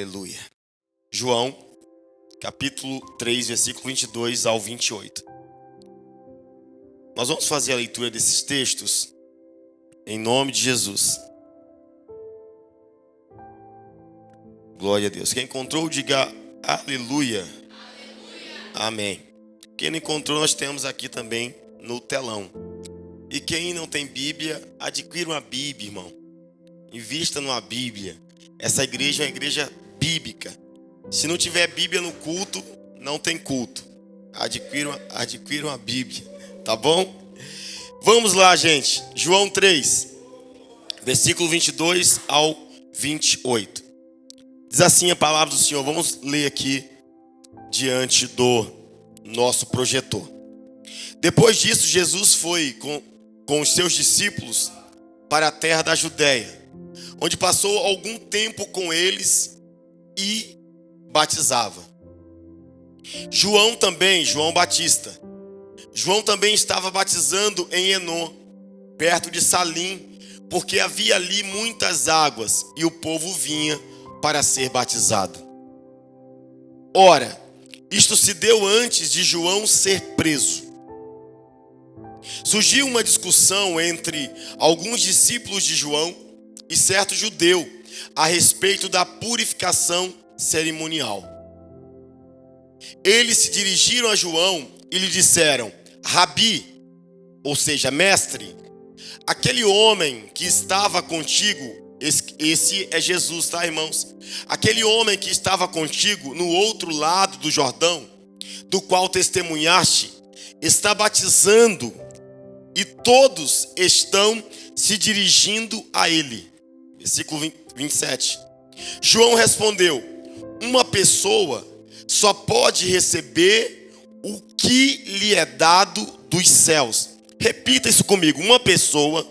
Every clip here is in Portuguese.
Aleluia. João, capítulo 3, versículo 22 ao 28. Nós vamos fazer a leitura desses textos em nome de Jesus. Glória a Deus. Quem encontrou, diga aleluia. Amém. Quem não encontrou, nós temos aqui também no telão. E quem não tem Bíblia, adquira uma Bíblia, irmão. Invista numa Bíblia. Essa igreja é uma igreja bíblica. Se não tiver Bíblia no culto, não tem culto. Adquira uma Bíblia, tá bom? Vamos lá, gente. João 3, versículo 22 ao 28. Diz assim a palavra do Senhor. Vamos ler aqui diante do nosso projetor. Depois disso, Jesus foi com os seus discípulos para a terra da Judéia, onde passou algum tempo com eles e batizava. João Batista. João também estava batizando em Enom, perto de Salim, porque havia ali muitas águas e o povo vinha para ser batizado. Ora, isto se deu antes de João ser preso. Surgiu uma discussão entre alguns discípulos de João e certo judeu a respeito da purificação cerimonial. Eles se dirigiram a João e lhe disseram: Rabi, ou seja, mestre, aquele homem que estava contigo, esse é Jesus, tá, irmãos? Aquele homem que estava contigo no outro lado do Jordão, do qual testemunhaste, está batizando e todos estão se dirigindo a ele. Versículo 27. João respondeu: uma pessoa só pode receber o que lhe é dado dos céus. Repita isso comigo. Uma pessoa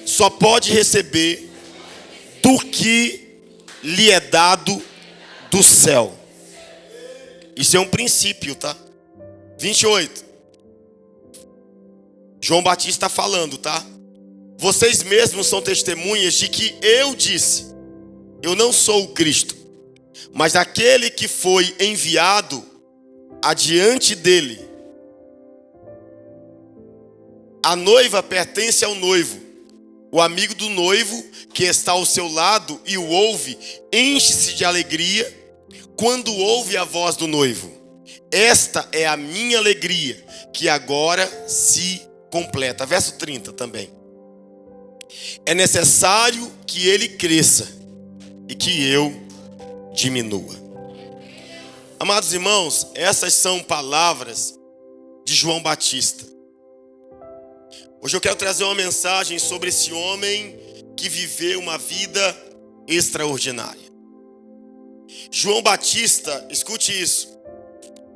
só pode receber do que lhe é dado do céu. Isso é um princípio, tá? 28. João Batista está falando, tá? Vocês mesmos são testemunhas de que eu disse: eu não sou o Cristo, mas aquele que foi enviado adiante dele. A noiva pertence ao noivo. O amigo do noivo que está ao seu lado e o ouve, enche-se de alegria quando ouve a voz do noivo. Esta é a minha alegria, que agora se completa. Verso 30 também. É necessário que ele cresça e que eu diminua. Amados irmãos, essas são palavras de João Batista. Hoje eu quero trazer uma mensagem sobre esse homem que viveu uma vida extraordinária. João Batista, escute isso,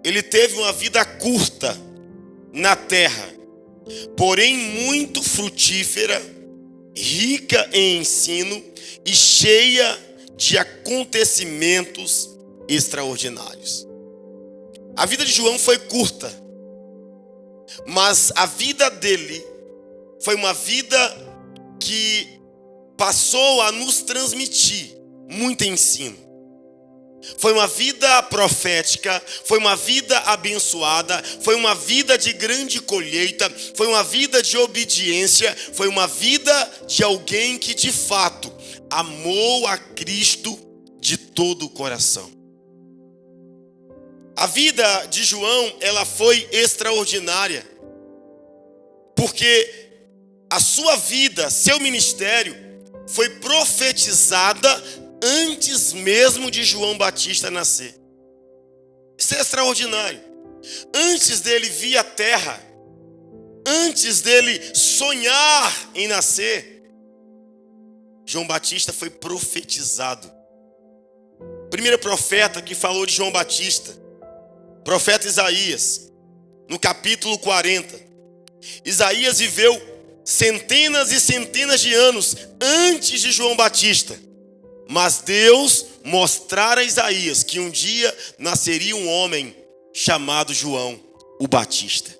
ele teve uma vida curta na terra, porém muito frutífera, rica em ensino e cheia de acontecimentos extraordinários. A vida de João foi curta, mas a vida dele foi uma vida que passou a nos transmitir muito ensino. Foi uma vida profética, foi uma vida abençoada, foi uma vida de grande colheita, foi uma vida de obediência, foi uma vida de alguém que de fato amou a Cristo de todo o coração. A vida de João, ela foi extraordinária, porque a sua vida, seu ministério, foi profetizada antes mesmo de João Batista nascer. Isso é extraordinário. Antes dele vir à terra, antes dele sonhar em nascer, João Batista foi profetizado. O primeiro profeta que falou de João Batista, profeta Isaías, no capítulo 40. Isaías viveu centenas e centenas de anos antes de João Batista. Mas Deus mostrara a Isaías que um dia nasceria um homem chamado João, o Batista.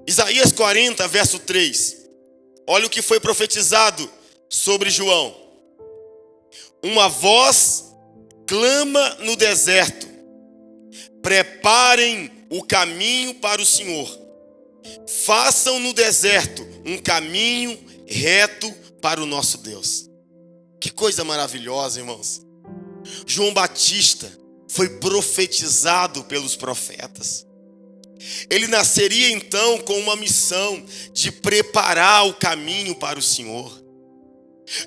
Isaías 40, verso 3. Olha o que foi profetizado sobre João. Uma voz clama no deserto: preparem o caminho para o Senhor. Façam no deserto um caminho reto para o nosso Deus. Que coisa maravilhosa, irmãos. João Batista foi profetizado pelos profetas. Ele nasceria então com uma missão de preparar o caminho para o Senhor.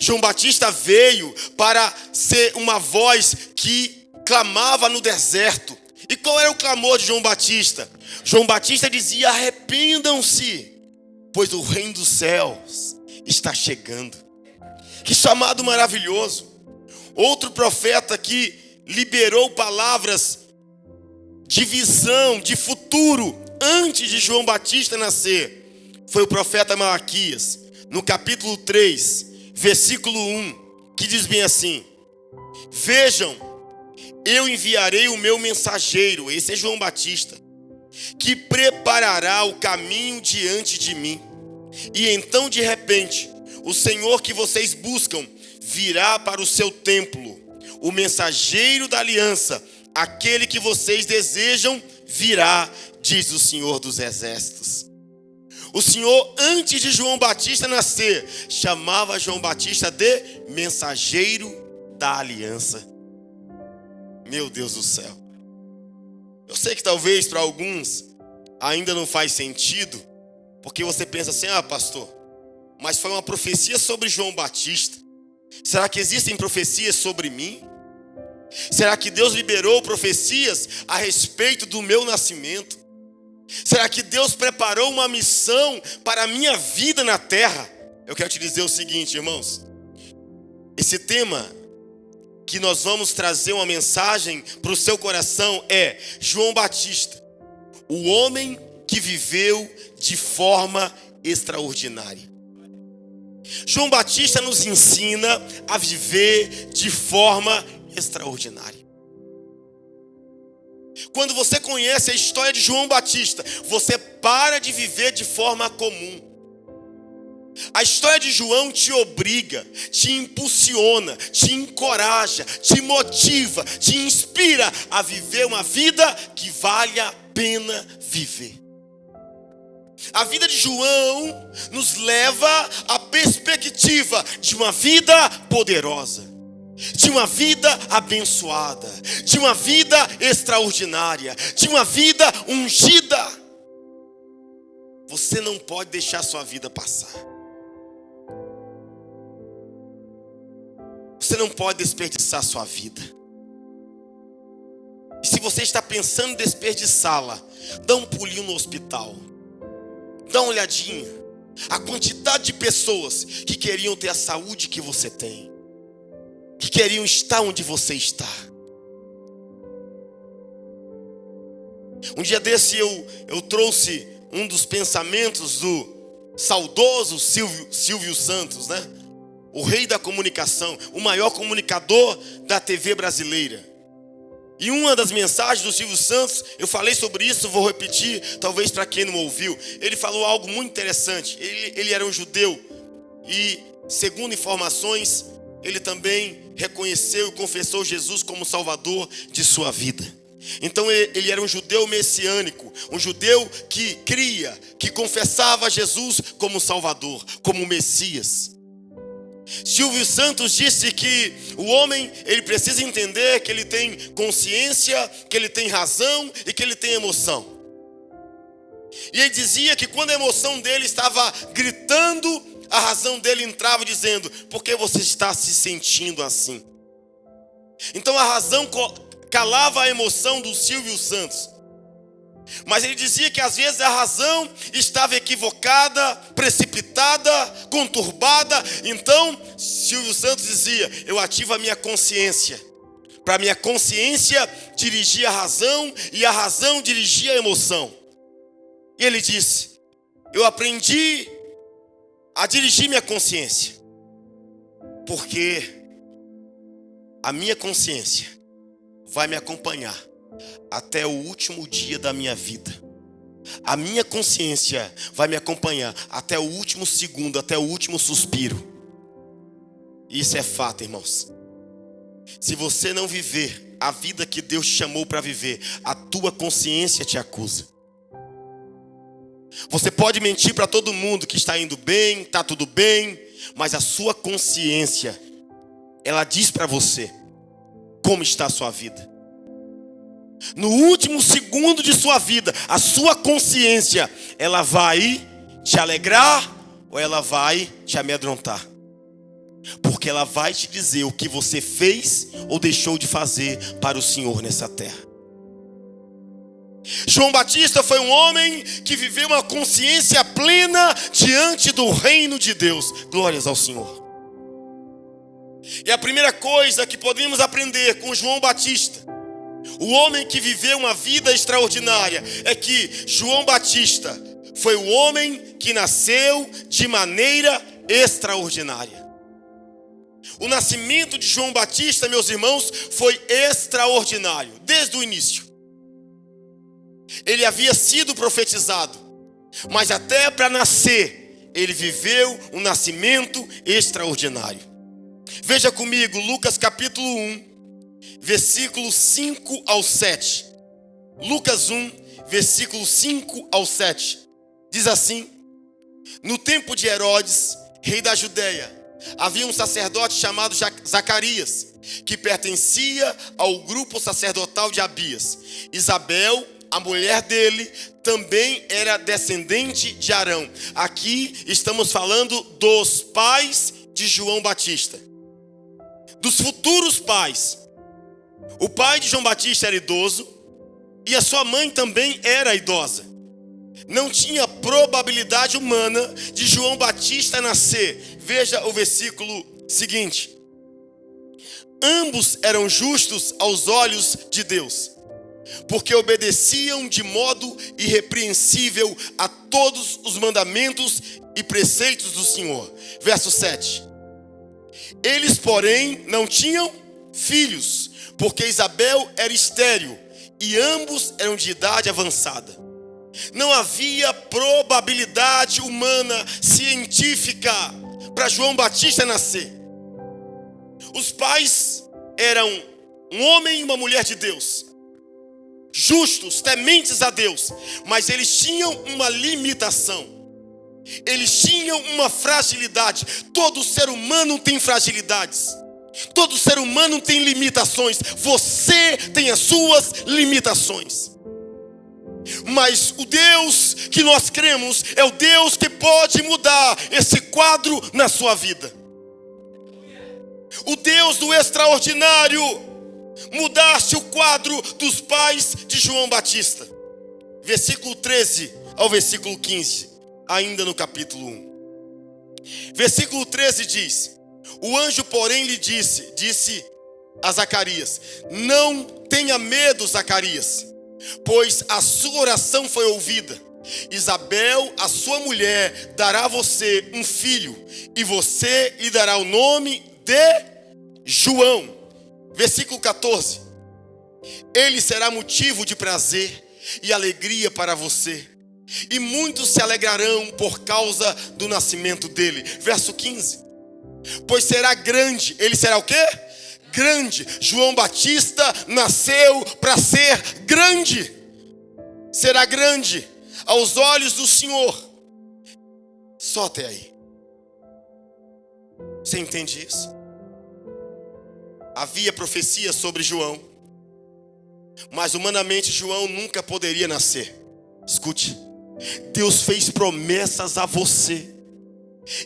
João Batista veio para ser uma voz que clamava no deserto. E qual era o clamor de João Batista? João Batista dizia: arrependam-se, pois o reino dos céus está chegando. Que chamado maravilhoso. Outro profeta que liberou palavras de visão, de futuro, antes de João Batista nascer, foi o profeta Malaquias, no capítulo 3, versículo 1, que diz bem assim: vejam, eu enviarei o meu mensageiro, esse é João Batista, que preparará o caminho diante de mim. E então, de repente, o Senhor que vocês buscam virá para o seu templo. O mensageiro da aliança, aquele que vocês desejam, virá, diz o Senhor dos Exércitos. O Senhor, antes de João Batista nascer, chamava João Batista de mensageiro da aliança. Meu Deus do céu. Eu sei que talvez para alguns ainda não faz sentido, porque você pensa assim: ah, pastor, mas foi uma profecia sobre João Batista. Será que existem profecias sobre mim? Será que Deus liberou profecias a respeito do meu nascimento? Será que Deus preparou uma missão para a minha vida na terra? Eu quero te dizer o seguinte, irmãos. Esse tema que nós vamos trazer uma mensagem para o seu coração é João Batista, o homem que viveu de forma extraordinária. João Batista nos ensina a viver de forma extraordinária. Quando você conhece a história de João Batista, você para de viver de forma comum. A história de João te obriga, te impulsiona, te encoraja, te motiva, te inspira a viver uma vida que vale a pena viver. A vida de João nos leva à perspectiva de uma vida poderosa, de uma vida abençoada, de uma vida extraordinária, de uma vida ungida. Você não pode deixar sua vida passar. Você não pode desperdiçar sua vida. E se você está pensando em desperdiçá-la, dá um pulinho no hospital. Dá uma olhadinha. A quantidade de pessoas que queriam ter a saúde que você tem, que queriam estar onde você está. Um dia desse eu trouxe um dos pensamentos do saudoso Silvio Santos, né? O rei da comunicação, o maior comunicador da TV brasileira. E uma das mensagens do Silvio Santos, eu falei sobre isso, vou repetir, talvez para quem não ouviu. Ele falou algo muito interessante. Ele era um judeu e, segundo informações, ele também reconheceu e confessou Jesus como Salvador de sua vida. Então ele era um judeu messiânico, um judeu que cria, que confessava Jesus como Salvador, como Messias. Silvio Santos disse que o homem, ele precisa entender que ele tem consciência, que ele tem razão e que ele tem emoção. E ele dizia que quando a emoção dele estava gritando, a razão dele entrava dizendo: por que você está se sentindo assim? Então a razão calava a emoção do Silvio Santos. Mas ele dizia que às vezes a razão estava equivocada, precipitada, conturbada. Então Silvio Santos dizia: eu ativo a minha consciência, para minha consciência dirigir a razão e a razão dirigir a emoção. E ele disse: eu aprendi a dirigir minha consciência, porque a minha consciência vai me acompanhar até o último dia da minha vida. A minha consciência vai me acompanhar até o último segundo, até o último suspiro. Isso é fato, irmãos. Se você não viver a vida que Deus te chamou para viver, a tua consciência te acusa. Você pode mentir para todo mundo que está indo bem, está tudo bem, mas a sua consciência, ela diz para você como está a sua vida. No último segundo de sua vida, a sua consciência, ela vai te alegrar ou ela vai te amedrontar? Porque ela vai te dizer o que você fez ou deixou de fazer para o Senhor nessa terra. João Batista foi um homem que viveu uma consciência plena diante do reino de Deus. Glórias ao Senhor. E a primeira coisa que podemos aprender com João Batista, o homem que viveu uma vida extraordinária, é que João Batista foi o homem que nasceu de maneira extraordinária. O nascimento de João Batista, meus irmãos, foi extraordinário, desde o início. Ele havia sido profetizado, mas até para nascer, ele viveu um nascimento extraordinário. Veja comigo, Lucas capítulo 1, versículos 5 ao 7. Lucas 1, versículos 5 ao 7. Diz assim: no tempo de Herodes, rei da Judeia, havia um sacerdote chamado Zacarias, que pertencia ao grupo sacerdotal de Abias. Isabel, a mulher dele, também era descendente de Arão. Aqui estamos falando dos pais de João Batista, dos futuros pais. O pai de João Batista era idoso e a sua mãe também era idosa. Não tinha probabilidade humana de João Batista nascer. Veja o versículo seguinte: ambos eram justos aos olhos de Deus, porque obedeciam de modo irrepreensível a todos os mandamentos e preceitos do Senhor. Verso 7. Eles, porém, não tinham filhos, porque Isabel era estéril e ambos eram de idade avançada. Não havia probabilidade humana, científica, para João Batista nascer. Os pais eram um homem e uma mulher de Deus, justos, tementes a Deus, mas eles tinham uma limitação. Eles tinham uma fragilidade. Todo ser humano tem fragilidades. Todo ser humano tem limitações. Você tem as suas limitações. Mas o Deus que nós cremos é o Deus que pode mudar esse quadro na sua vida. O Deus do extraordinário mudaste o quadro dos pais de João Batista. Versículo 13 ao versículo 15, ainda no capítulo 1. Versículo 13 diz: o anjo, porém, lhe disse a Zacarias: não tenha medo, Zacarias, pois a sua oração foi ouvida. Isabel, a sua mulher, dará a você um filho, e você lhe dará o nome de João. Versículo 14. Ele será motivo de prazer e alegria para você, e muitos se alegrarão por causa do nascimento dele. Verso 15. Pois será grande. Ele será o quê? Grande. João Batista nasceu para ser grande. Será grande aos olhos do Senhor. Só até aí. Você entende isso? Havia profecia sobre João, mas humanamente João nunca poderia nascer. Escute, Deus fez promessas a você,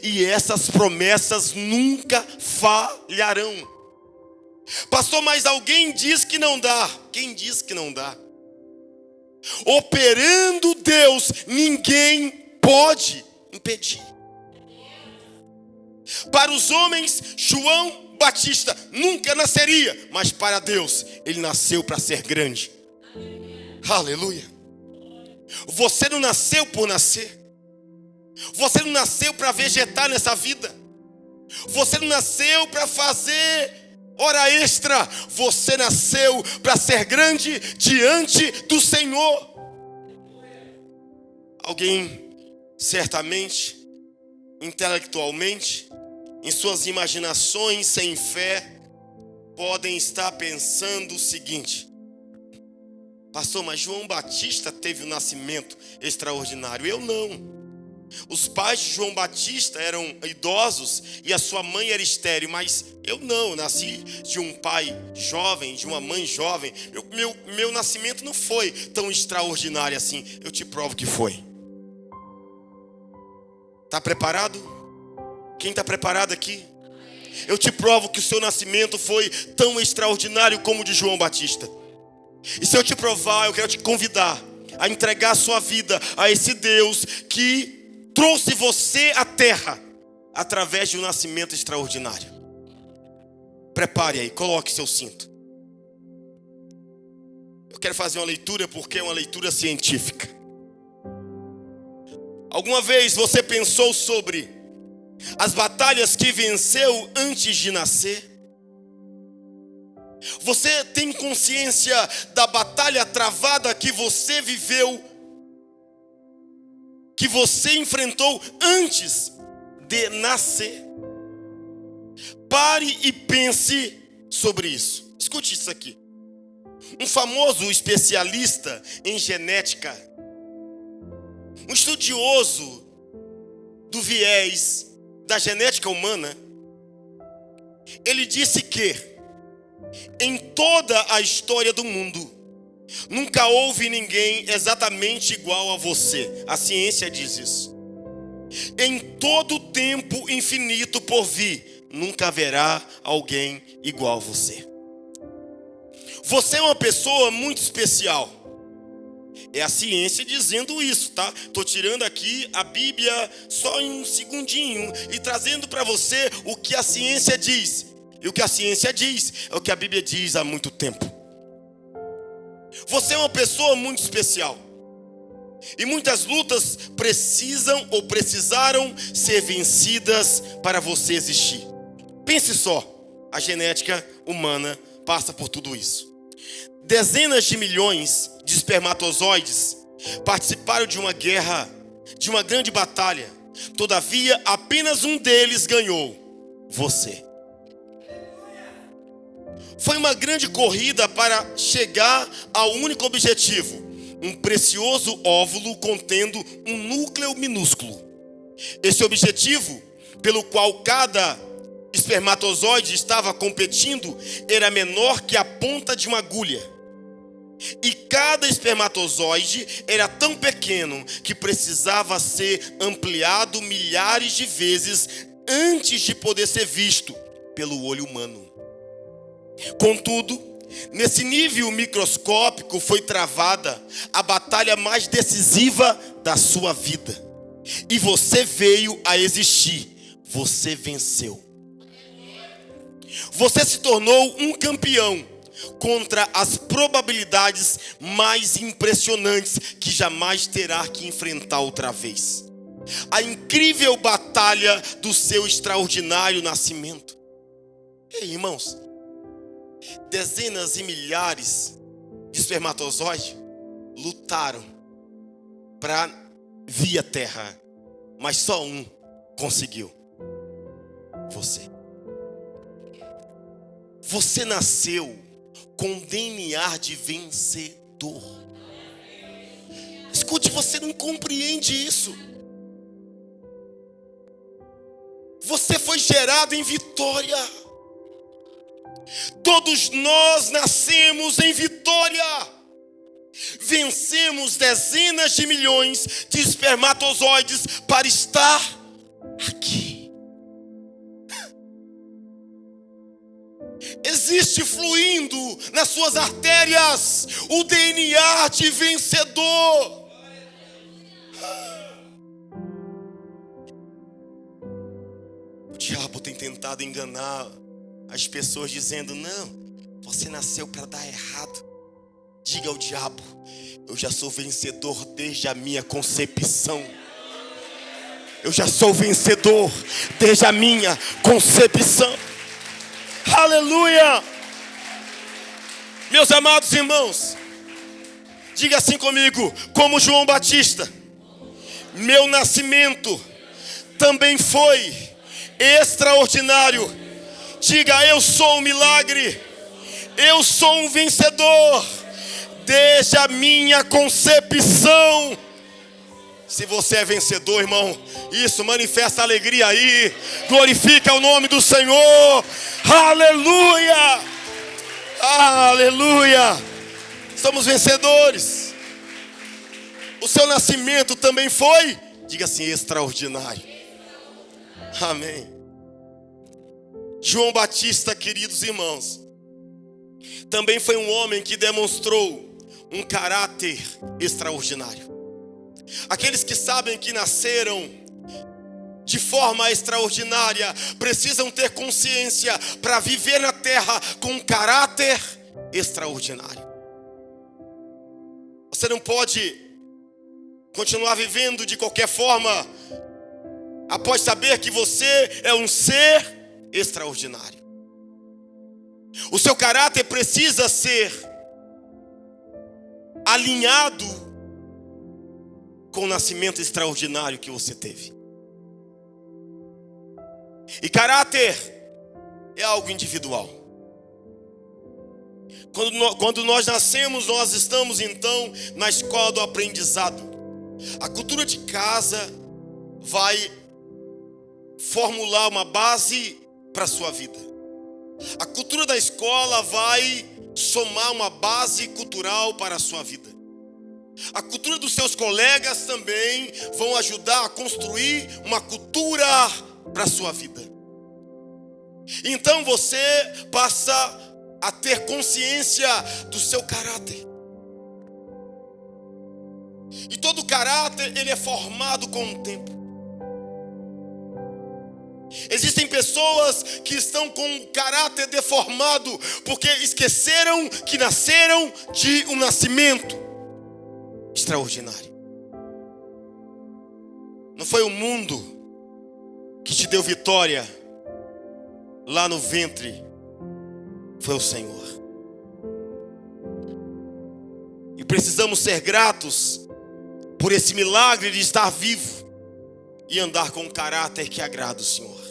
e essas promessas nunca falharão. Pastor, mas alguém diz que não dá. Quem diz que não dá? Operando Deus, ninguém pode impedir. Para os homens, João Batista nunca nasceria, mas para Deus, ele nasceu para ser grande. Aleluia. Você não nasceu por nascer. Você não nasceu para vegetar nessa vida. Você não nasceu para fazer hora extra. Você nasceu para ser grande diante do Senhor. Alguém certamente, intelectualmente, em suas imaginações, sem fé, podem estar pensando o seguinte: pastor, mas João Batista teve um nascimento extraordinário. Eu não. Os pais de João Batista eram idosos e a sua mãe era estéril, mas eu não. Eu nasci de um pai jovem, de uma mãe jovem. Meu nascimento não foi tão extraordinário assim. Eu te provo que foi. Está preparado? Quem está preparado aqui? Eu te provo que o seu nascimento foi tão extraordinário como o de João Batista. E se eu te provar, eu quero te convidar a entregar a sua vida a esse Deus que trouxe você à terra através de um nascimento extraordinário. Prepare aí, coloque seu cinto. Eu quero fazer uma leitura porque é uma leitura científica. Alguma vez você pensou sobre as batalhas que venceu antes de nascer? Você tem consciência da batalha travada que você viveu, que você enfrentou antes de nascer? Pare e pense sobre isso. Escute isso aqui. Um famoso especialista em genética, um estudioso do viés da genética humana, ele disse que em toda a história do mundo nunca houve ninguém exatamente igual a você. A ciência diz isso. Em todo o tempo infinito por vir, nunca haverá alguém igual a você. Você é uma pessoa muito especial. É a ciência dizendo isso, tá? Estou tirando aqui a Bíblia só em um segundinho e trazendo para você o que a ciência diz. E o que a ciência diz é o que a Bíblia diz há muito tempo. Você é uma pessoa muito especial. E muitas lutas precisam ou precisaram ser vencidas para você existir. Pense só, a genética humana passa por tudo isso. Dezenas de milhões de espermatozoides participaram de uma guerra, de uma grande batalha. Todavia, apenas um deles ganhou: você. Foi uma grande corrida para chegar ao único objetivo: um precioso óvulo contendo um núcleo minúsculo. Esse objetivo, pelo qual cada espermatozoide estava competindo, era menor que a ponta de uma agulha. E cada espermatozoide era tão pequeno que precisava ser ampliado milhares de vezes antes de poder ser visto pelo olho humano. Contudo, nesse nível microscópico foi travada a batalha mais decisiva da sua vida. E você veio a existir. Você venceu. Você se tornou um campeão contra as probabilidades mais impressionantes que jamais terá que enfrentar outra vez. A incrível batalha do seu extraordinário nascimento. Ei, irmãos, dezenas e milhares de espermatozoides lutaram para vir à Terra, mas só um conseguiu: você. Você nasceu com DNA de vencedor. Escute, você não compreende isso. Você foi gerado em vitória. Todos nós nascemos em vitória. Vencemos dezenas de milhões de espermatozoides para estar aqui. Existe fluindo nas suas artérias o DNA de vencedor. O diabo tem tentado enganar as pessoas dizendo: não, você nasceu para dar errado. Diga ao diabo: eu já sou vencedor desde a minha concepção. Eu já sou vencedor desde a minha concepção. Aleluia! Meus amados irmãos, diga assim comigo: como João Batista, meu nascimento também foi extraordinário. Diga: eu sou um milagre. Eu sou um vencedor desde a minha concepção. Se você é vencedor, irmão, isso, manifesta alegria aí. Glorifica o nome do Senhor. Aleluia! Aleluia! Somos vencedores. O seu nascimento também foi, diga assim, extraordinário. Amém. João Batista, queridos irmãos, também foi um homem que demonstrou um caráter extraordinário. Aqueles que sabem que nasceram de forma extraordinária precisam ter consciência para viver na terra com um caráter extraordinário. Você não pode continuar vivendo de qualquer forma após saber que você é um ser extraordinário. O seu caráter precisa ser alinhado com o nascimento extraordinário que você teve. E caráter é algo individual. Quando nós nascemos, nós estamos então na escola do aprendizado. A cultura de casa vai formular uma base para a sua vida. A cultura da escola vai somar uma base cultural para a sua vida. A cultura dos seus colegas também vão ajudar a construir uma cultura para a sua vida. Então você passa a ter consciência do seu caráter. E todo caráter, ele é formado com o tempo. Existem pessoas que estão com um caráter deformado porque esqueceram que nasceram de um nascimento extraordinário. Não foi o mundo que te deu vitória lá no ventre, foi o Senhor. E precisamos ser gratos por esse milagre de estar vivo e andar com um caráter que agrada o Senhor.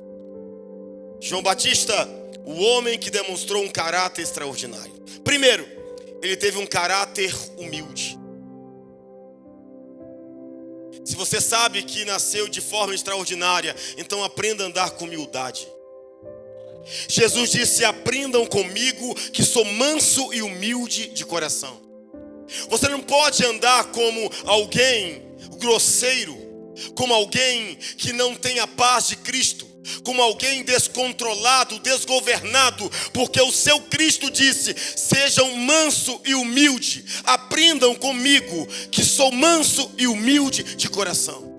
João Batista, o homem que demonstrou um caráter extraordinário. Primeiro, ele teve um caráter humilde. Se você sabe que nasceu de forma extraordinária, então aprenda a andar com humildade. Jesus disse: aprendam comigo que sou manso e humilde de coração. Você não pode andar como alguém grosseiro, como alguém que não tem a paz de Cristo, como alguém descontrolado, desgovernado, porque o seu Cristo disse: sejam manso e humilde, aprendam comigo que sou manso e humilde de coração.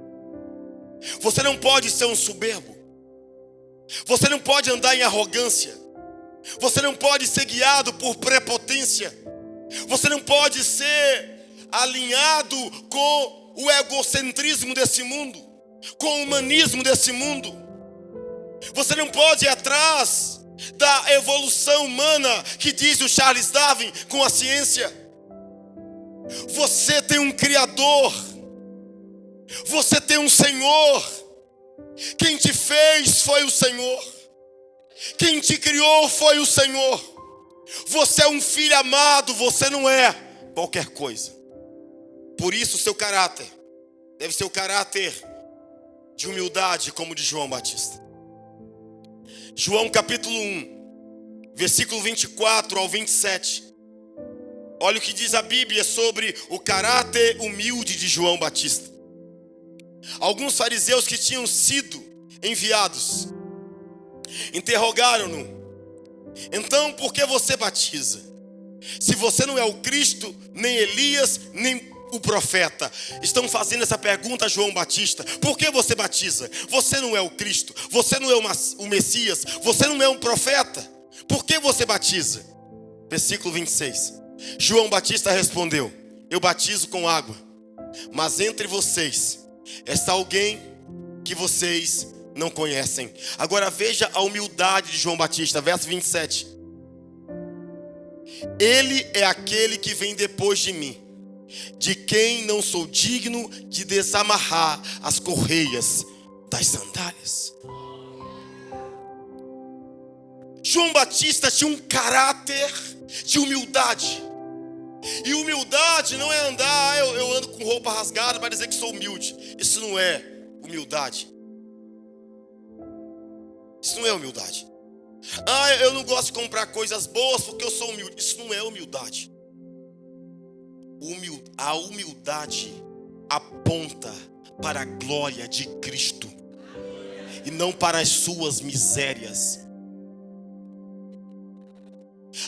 Você não pode ser um soberbo, você não pode andar em arrogância, você não pode ser guiado por prepotência, você não pode ser alinhado com o egocentrismo desse mundo, com o humanismo desse mundo. Você não pode ir atrás da evolução humana que diz o Charles Darwin com a ciência. Você tem um Criador, você tem um Senhor. Quem te fez foi o Senhor, quem te criou foi o Senhor. Você é um filho amado, você não é qualquer coisa. Por isso o seu caráter deve ser o caráter de humildade, como de João Batista. João capítulo 1, versículo 24 ao 27. Olha o que diz a Bíblia sobre o caráter humilde de João Batista. Alguns fariseus que tinham sido enviados interrogaram-no: então por que você batiza? Se você não é o Cristo, nem Elias, nem o profeta. Estão fazendo essa pergunta a João Batista: por que você batiza? Você não é o Cristo, você não é o Messias, você não é um profeta. Por que você batiza? Versículo 26. João Batista respondeu: eu batizo com água, mas entre vocês está alguém que vocês não conhecem. Agora veja a humildade de João Batista, verso 27. Ele é aquele que vem depois de mim, de quem não sou digno de desamarrar as correias das sandálias. João Batista tinha um caráter caráter de humildade. E humildade não é andar, eu ando com roupa rasgada para dizer que sou humilde. Isso não é humildade. Isso não é humildade. Eu não gosto de comprar coisas boas porque eu sou humilde. Isso não é humildade. A humildade aponta para a glória de Cristo e não para as suas misérias.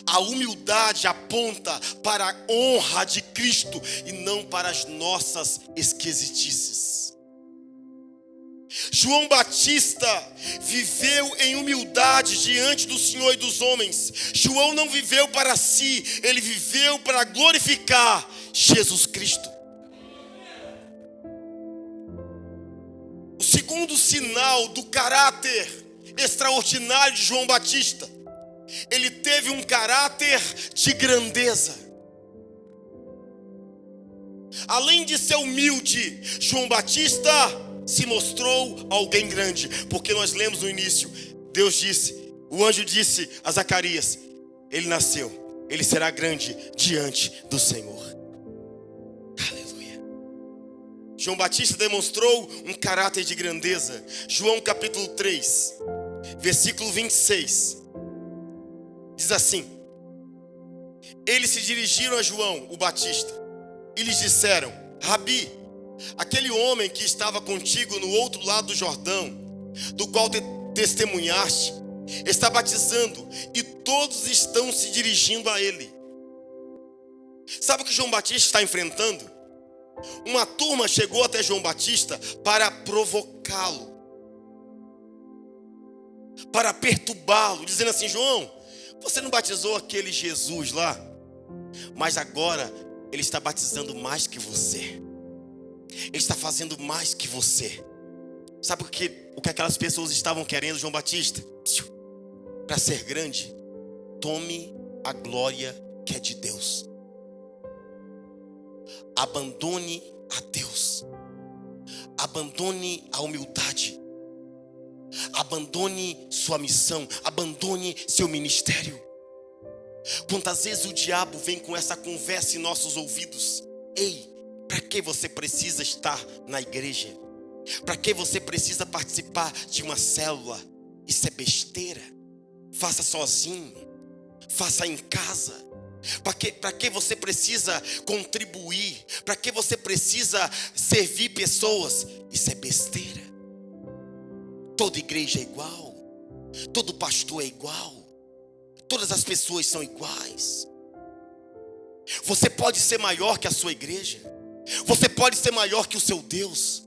A humildade aponta para a honra de Cristo e não para as nossas esquisitices. João Batista viveu em humildade diante do Senhor e dos homens. João não viveu para si, ele viveu para glorificar Jesus Cristo. O segundo sinal do caráter extraordinário de João Batista, ele teve um caráter de grandeza. Além de ser humilde, João Batista se mostrou alguém grande, porque nós lemos no início, Deus disse, o anjo disse a Zacarias, ele nasceu, ele será grande diante do Senhor. Aleluia. João Batista demonstrou um caráter de grandeza. João capítulo 3, versículo 26, diz assim: eles se dirigiram a João, o Batista, e lhes disseram: Rabi, aquele homem que estava contigo no outro lado do Jordão, do qual testemunhaste, está batizando, e todos estão se dirigindo a ele. Sabe o que João Batista está enfrentando? Uma turma chegou até João Batista para provocá-lo, para perturbá-lo, dizendo assim: João, você não batizou aquele Jesus lá? Mas agora ele está batizando mais que você. Ele está fazendo mais que você. Sabe o que aquelas pessoas estavam querendo, João Batista? Para ser grande, tome a glória que é de Deus. Abandone a Deus. Abandone a humildade. Abandone sua missão. Abandone seu ministério. Quantas vezes o diabo vem com essa conversa em nossos ouvidos? Ei, para que você precisa estar na igreja? Para que você precisa participar de uma célula? Isso é besteira. Faça sozinho. Faça em casa. Para que você precisa contribuir? Para que você precisa servir pessoas? Isso é besteira. Toda igreja é igual. Todo pastor é igual. Todas as pessoas são iguais. Você pode ser maior que a sua igreja. Você pode ser maior que o seu Deus.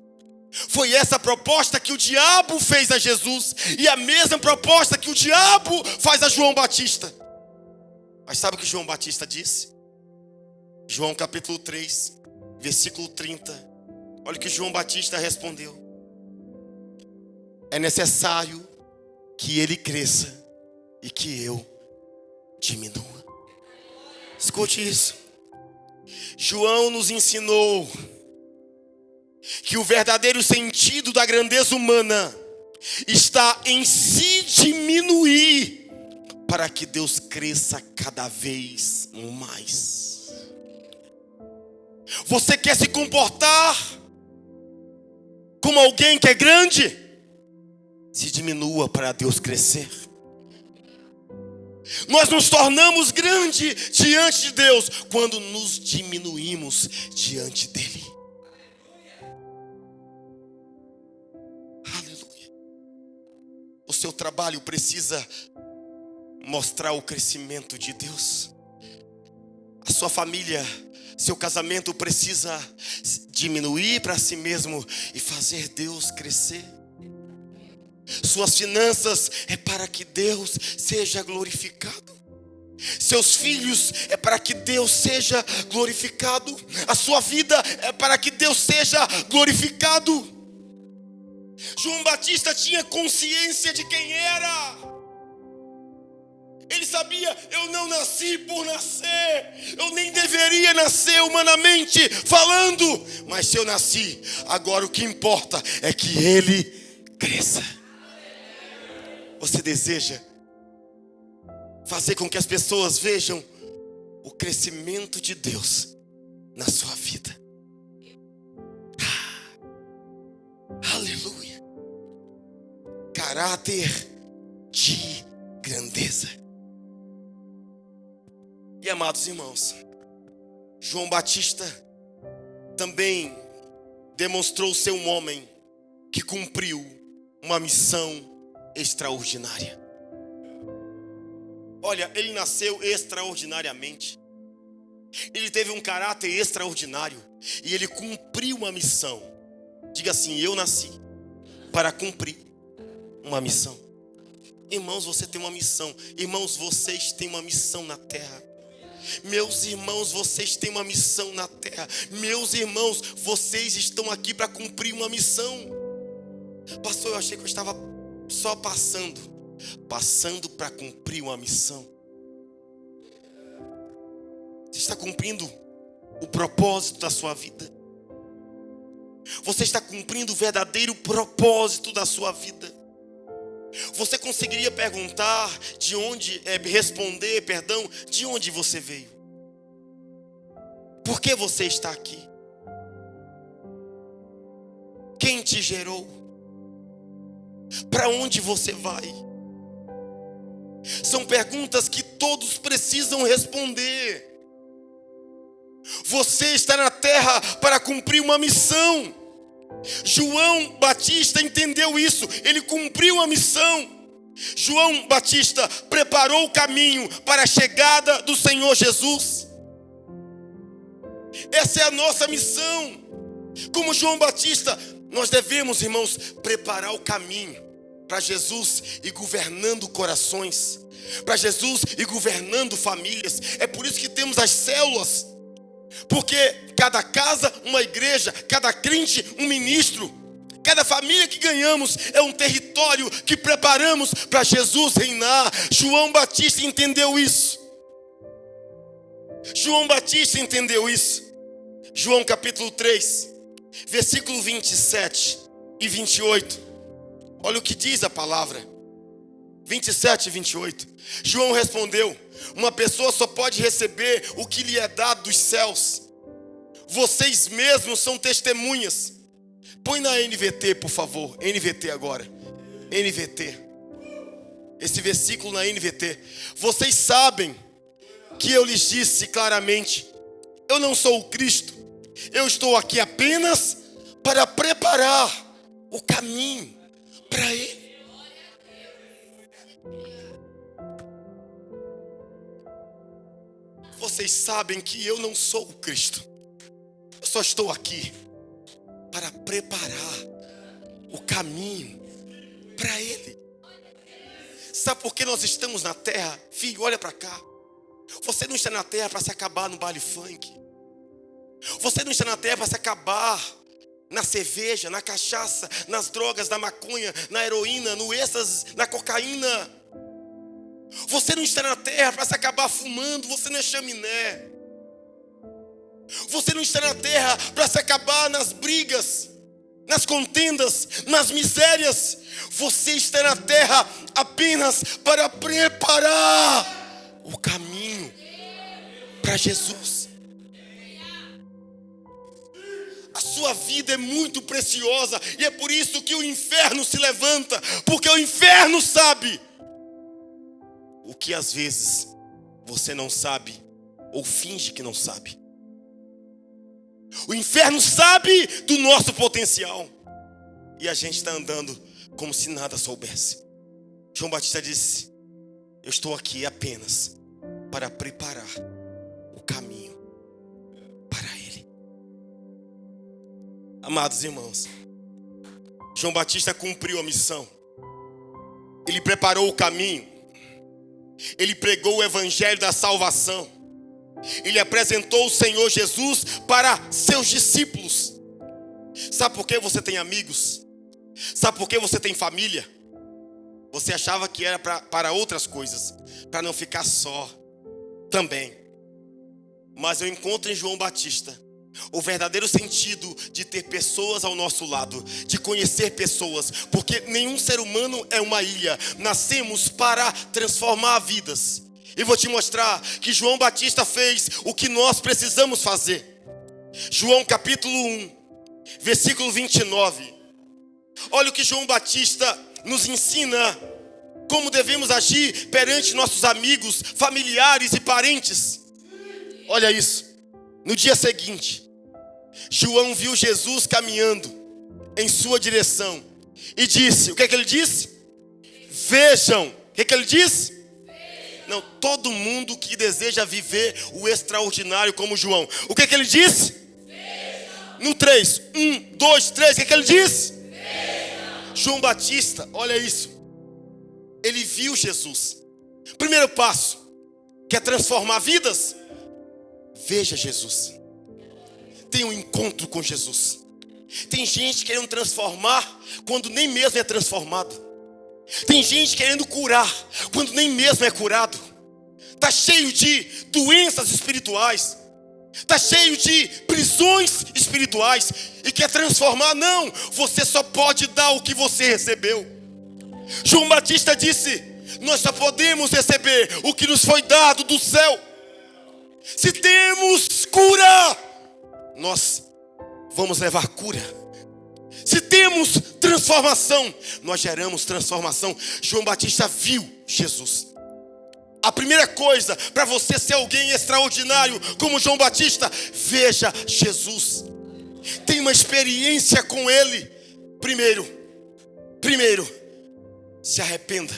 Foi essa a proposta que o diabo fez a Jesus, e a mesma proposta que o diabo faz a João Batista. Mas sabe o que João Batista disse? João capítulo 3, versículo 30. Olha o que João Batista respondeu: é necessário que ele cresça e que eu diminua. Escute isso. João nos ensinou que o verdadeiro sentido da grandeza humana está em se diminuir para que Deus cresça cada vez mais. Você quer se comportar como alguém que é grande? Se diminua para Deus crescer. Nós nos tornamos grandes diante de Deus quando nos diminuímos diante dele. Aleluia. O seu trabalho precisa mostrar o crescimento de Deus. A sua família, seu casamento precisa diminuir para si mesmo e fazer Deus crescer. Suas finanças é para que Deus seja glorificado. Seus filhos é para que Deus seja glorificado. A sua vida é para que Deus seja glorificado. João Batista tinha consciência de quem era. Ele sabia: eu não nasci por nascer, eu nem deveria nascer humanamente falando, mas se eu nasci, agora o que importa é que ele cresça. Você deseja fazer com que as pessoas vejam o crescimento de Deus na sua vida. Aleluia. Caráter de grandeza. E amados irmãos, João Batista também demonstrou ser um homem que cumpriu uma missão extraordinária. Olha, ele nasceu extraordinariamente. Ele teve um caráter extraordinário e ele cumpriu uma missão. Diga assim: eu nasci para cumprir uma missão. Irmãos, você tem uma missão. Irmãos, vocês têm uma missão na terra. Meus irmãos, vocês têm uma missão na terra. Meus irmãos, vocês estão aqui para cumprir uma missão. Pastor, eu achei que eu estava só passando para cumprir uma missão. Você está cumprindo o propósito da sua vida. Você está cumprindo o verdadeiro propósito da sua vida. Você conseguiria responder, de onde você veio? Por que você está aqui? Quem te gerou? Para onde você vai? São perguntas que todos precisam responder. Você está na terra para cumprir uma missão. João Batista entendeu isso. Ele cumpriu a missão. João Batista preparou o caminho para a chegada do Senhor Jesus. Essa é a nossa missão. Como João Batista, nós devemos, irmãos, preparar o caminho para Jesus ir governando corações, para Jesus ir governando famílias. É por isso que temos as células. Porque cada casa, uma igreja, cada crente, um ministro, cada família que ganhamos é um território que preparamos para Jesus reinar. João Batista entendeu isso. João Batista entendeu isso. João capítulo 3, versículo 27 e 28. Olha o que diz a palavra. 27 e 28. João respondeu: uma pessoa só pode receber o que lhe é dado dos céus. Vocês mesmos são testemunhas. Põe na NVT, por favor. NVT agora. NVT. Esse versículo na NVT. Vocês sabem que eu lhes disse claramente: eu não sou o Cristo. Eu estou aqui apenas para preparar o caminho para Ele. Vocês sabem que eu não sou o Cristo. Eu só estou aqui para preparar o caminho para Ele. Sabe por que nós estamos na terra? Filho, olha para cá. Você não está na terra para se acabar no baile funk. Você não está na terra para se acabar na cerveja, na cachaça, nas drogas, na maconha, na heroína, no êxtase, na cocaína. Você não está na terra para se acabar fumando. Você não é chaminé. Você não está na terra para se acabar nas brigas, nas contendas, nas misérias. Você está na terra apenas para preparar o caminho para Jesus. A sua vida é muito preciosa e é por isso que o inferno se levanta, porque o inferno sabe o que às vezes você não sabe ou finge que não sabe. O inferno sabe do nosso potencial e a gente está andando como se nada soubesse. João Batista disse: eu estou aqui apenas para preparar o caminho para Ele. Amados irmãos, João Batista cumpriu a missão. Ele preparou o caminho. Ele pregou o evangelho da salvação. Ele apresentou o Senhor Jesus para seus discípulos. Sabe por que você tem amigos? Sabe por que você tem família? Você achava que era para outras coisas, para não ficar só também. Mas eu encontro em João Batista o verdadeiro sentido de ter pessoas ao nosso lado, de conhecer pessoas, porque nenhum ser humano é uma ilha. Nascemos para transformar vidas. E vou te mostrar que João Batista fez o que nós precisamos fazer. João capítulo 1, versículo 29. Olha o que João Batista nos ensina. Como devemos agir perante nossos amigos, familiares e parentes. Olha isso. No dia seguinte, João viu Jesus caminhando em sua direção e disse, o que é que ele disse? Vejam. O que é que ele disse? Não, todo mundo que deseja viver o extraordinário como João. O que é que ele disse? Vejam. No 3, 1, 2, 3, o que é que ele disse? Vejam. João Batista, olha isso. Ele viu Jesus. Primeiro passo, quer transformar vidas? Veja Jesus. Tem um encontro com Jesus. Tem gente querendo transformar quando nem mesmo é transformado. Tem gente querendo curar quando nem mesmo é curado. Está cheio de doenças espirituais. Está cheio de prisões espirituais. E quer transformar? Não, você só pode dar o que você recebeu. João Batista disse, nós só podemos receber o que nos foi dado do céu. Se temos cura, nós vamos levar cura. Se temos transformação, nós geramos transformação. João Batista viu Jesus. A primeira coisa para você ser alguém extraordinário como João Batista, veja Jesus. Tenha uma experiência com Ele. Primeiro, se arrependa,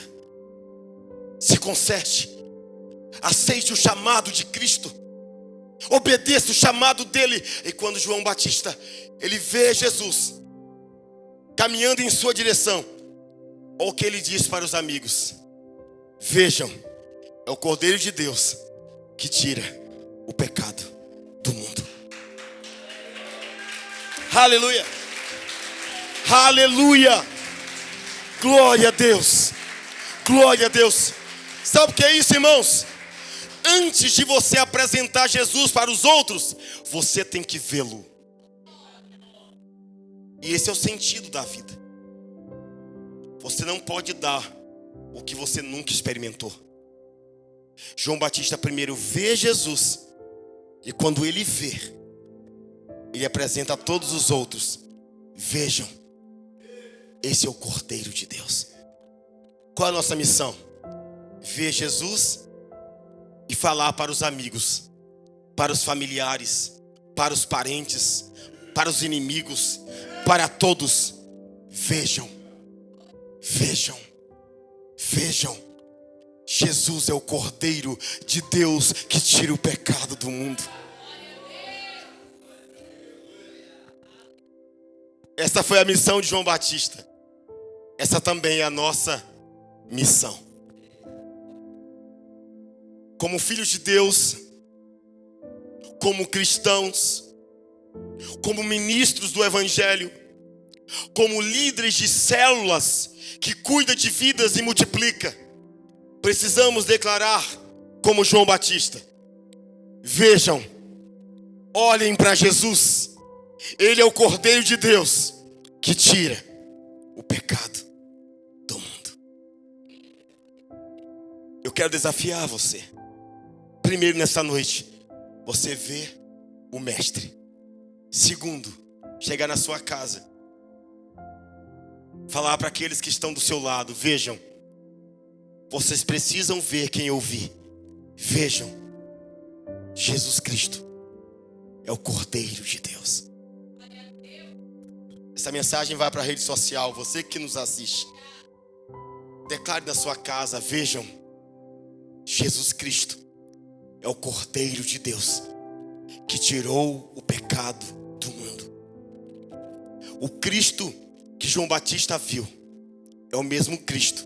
se conserte, aceite o chamado de Cristo, obedeça o chamado dele. E quando João Batista, ele vê Jesus caminhando em sua direção, olha o que ele diz para os amigos: vejam, é o Cordeiro de Deus que tira o pecado do mundo. Aleluia, aleluia. Glória a Deus, glória a Deus. Sabe o que é isso, irmãos? Antes de você apresentar Jesus para os outros, você tem que vê-lo. E esse é o sentido da vida. Você não pode dar o que você nunca experimentou. João Batista primeiro vê Jesus, e quando ele vê, ele apresenta a todos os outros: vejam, esse é o Cordeiro de Deus. Qual é a nossa missão? Ver Jesus e falar para os amigos, para os familiares, para os parentes, para os inimigos, para todos: vejam, vejam, vejam. Jesus é o Cordeiro de Deus que tira o pecado do mundo. Essa foi a missão de João Batista. Essa também é a nossa missão. Como filhos de Deus, como cristãos, como ministros do Evangelho, como líderes de células que cuida de vidas e multiplica, precisamos declarar como João Batista: vejam, olhem para Jesus. Ele é o Cordeiro de Deus que tira o pecado do mundo. Eu quero desafiar você. Primeiro, nessa noite, você vê o Mestre. Segundo, chegar na sua casa, falar para aqueles que estão do seu lado: vejam, vocês precisam ver quem eu vi. Vejam, Jesus Cristo é o Cordeiro de Deus. Essa mensagem vai para a rede social. Você que nos assiste, declare na sua casa: vejam, Jesus Cristo é o Cordeiro de Deus que tirou o pecado do mundo. O Cristo que João Batista viu é o mesmo Cristo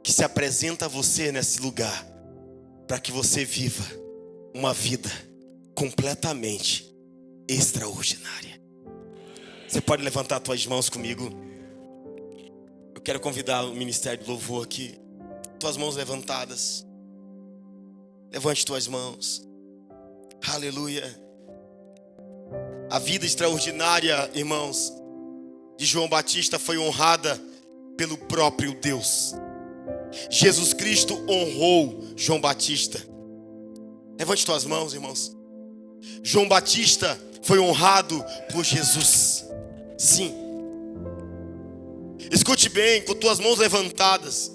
que se apresenta a você nesse lugar, para que você viva uma vida completamente extraordinária. Você pode levantar as tuas mãos comigo. Eu quero convidar o Ministério do Louvor aqui. Tuas mãos levantadas. Levante tuas mãos. Aleluia. A vida extraordinária, irmãos, de João Batista foi honrada pelo próprio Deus. Jesus Cristo honrou João Batista. Levante tuas mãos, irmãos. João Batista foi honrado por Jesus. Sim. Escute bem, com tuas mãos levantadas.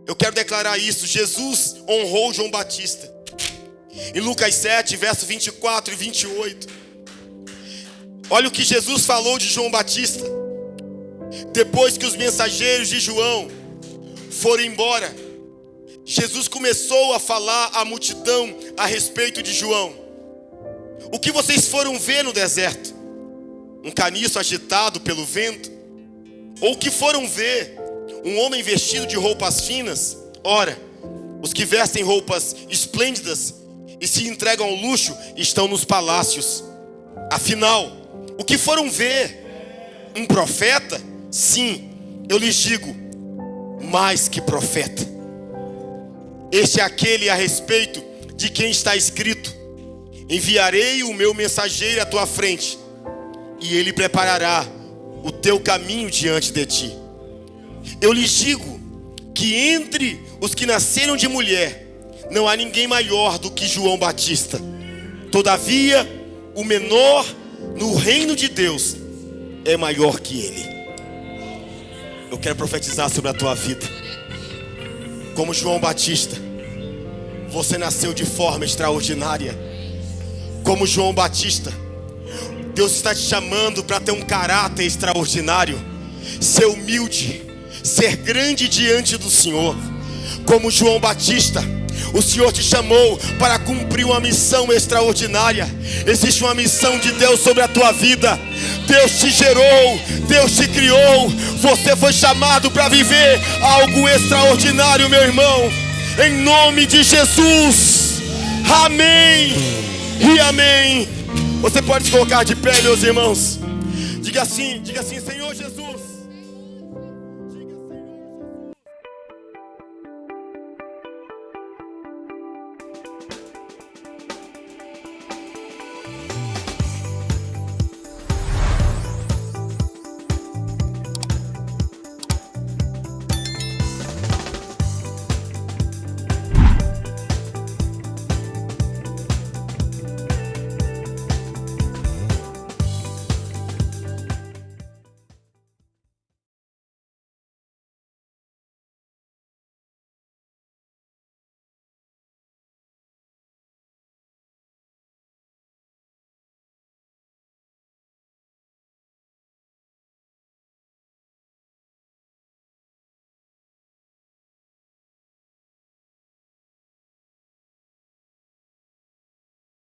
Eu quero declarar isso. Jesus honrou João Batista. Em Lucas 7, verso 24 e 28. Olha o que Jesus falou de João Batista. Depois que os mensageiros de João foram embora, Jesus começou a falar à multidão a respeito de João. O que vocês foram ver no deserto? Um caniço agitado pelo vento? Ou o que foram ver? Um homem vestido de roupas finas? Ora, os que vestem roupas esplêndidas e se entregam ao luxo estão nos palácios. Afinal, o que foram ver? Um profeta? Sim, eu lhes digo, mais que profeta. Este é aquele a respeito de quem está escrito: enviarei o meu mensageiro à tua frente, e ele preparará o teu caminho diante de ti. Eu lhes digo que entre os que nasceram de mulher não há ninguém maior do que João Batista. Todavia, o menor no reino de Deus é maior que ele. Eu quero profetizar sobre a tua vida. Como João Batista, você nasceu de forma extraordinária. Como João Batista, Deus está te chamando para ter um caráter extraordinário, ser humilde, ser grande diante do Senhor. Como João Batista, o Senhor te chamou para cumprir uma missão extraordinária. Existe uma missão de Deus sobre a tua vida. Deus te gerou, Deus te criou. Você foi chamado para viver algo extraordinário, meu irmão. Em nome de Jesus. Amém e amém. Você pode se colocar de pé, meus irmãos. Diga assim, Senhor Jesus.